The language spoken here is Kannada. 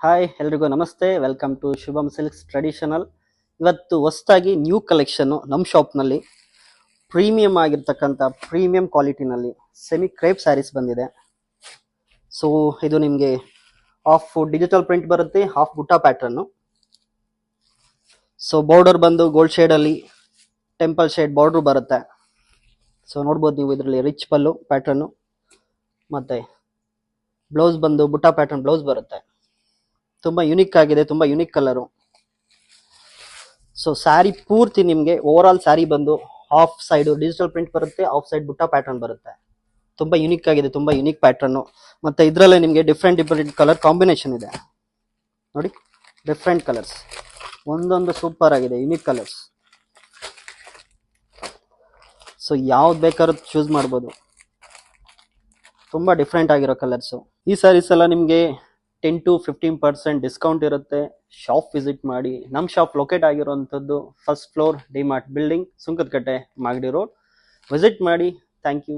ಹಾಯ್ ಎಲ್ರಿಗೂ ನಮಸ್ತೆ. Welcome to Shubham silks traditional. ಇವತ್ತು ಹೊಸದಾಗಿ ನ್ಯೂ ಕಲೆಕ್ಷನ್ನು ನಮ್ಮ ಶಾಪ್ನಲ್ಲಿ ಪ್ರೀಮಿಯಂ ಆಗಿರ್ತಕ್ಕಂಥ ಪ್ರೀಮಿಯಂ ಕ್ವಾಲಿಟಿನಲ್ಲಿ ಸೆಮಿ ಕ್ರೇಪ್ ಸ್ಯಾರೀಸ್ ಬಂದಿದೆ. ಸೊ ಇದು ನಿಮಗೆ ಹಾಫ್ ಡಿಜಿಟಲ್ ಪ್ರಿಂಟ್ ಬರುತ್ತೆ, ಹಾಫ್ ಬುಟ್ಟ ಪ್ಯಾಟ್ರನ್ನು. ಸೊ ಬಾರ್ಡರ್ ಬಂದು ಗೋಲ್ಡ್ ಶೇಡಲ್ಲಿ ಟೆಂಪಲ್ ಶೇಡ್ ಬಾರ್ಡ್ರು ಬರುತ್ತೆ. ಸೊ ನೋಡ್ಬೋದು ನೀವು ಇದರಲ್ಲಿ ರಿಚ್ ಪಲ್ಲು ಪ್ಯಾಟ್ರನ್ನು, ಮತ್ತು ಬ್ಲೌಸ್ ಬಂದು ಬುಟ್ಟ ಪ್ಯಾಟ್ರನ್ ಬ್ಲೌಸ್ ಬರುತ್ತೆ. ತುಂಬ ಯುನಿಕ್ ಆಗಿದೆ, ತುಂಬ ಯುನಿಕ್ ಕಲರು. ಸೊ ಸ್ಯಾರಿ ಪೂರ್ತಿ ನಿಮಗೆ ಓವರ್ ಆಲ್ ಸ್ಯಾರಿ ಬಂದು ಹಾಫ್ ಸೈಡು ಡಿಜಿಟಲ್ ಪ್ರಿಂಟ್ ಬರುತ್ತೆ, ಹಾಫ್ ಸೈಡ್ ಬುಟ್ಟ ಪ್ಯಾಟರ್ನ್ ಬರುತ್ತೆ. ತುಂಬ ಯುನಿಕ್ ಆಗಿದೆ, ತುಂಬ ಯುನಿಕ್ ಪ್ಯಾಟರ್ನು. ಮತ್ತು ಇದರಲ್ಲೇ ನಿಮಗೆ ಡಿಫ್ರೆಂಟ್ ಕಲರ್ ಕಾಂಬಿನೇಷನ್ ಇದೆ ನೋಡಿ. ಡಿಫ್ರೆಂಟ್ ಕಲರ್ಸ್, ಒಂದೊಂದು ಸೂಪರ್ ಆಗಿದೆ, ಯುನಿಕ್ ಕಲರ್ಸ್. ಸೊ ಯಾವ್ದು ಬೇಕಾದ್ರೂ ಚೂಸ್ ಮಾಡ್ಬೋದು, ತುಂಬ ಡಿಫ್ರೆಂಟ್ ಆಗಿರೋ ಕಲರ್ಸು. ಈ ಸ್ಯಾರೀಸ್ ಎಲ್ಲ ನಿಮಗೆ 10 to 15% ಡಿಸ್ಕೌಂಟ್ ಇರುತ್ತೆ. ಶಾಪ್ ವಿಸಿಟ್ ಮಾಡಿ. ನಮ್ಮ ಶಾಪ್ ಲೊಕೇಟ್ ಆಗಿರುವಂಥದ್ದು first floor DMart building, Sunkadakatte, Magadi road. Visit ಮಾಡಿ. Thank you.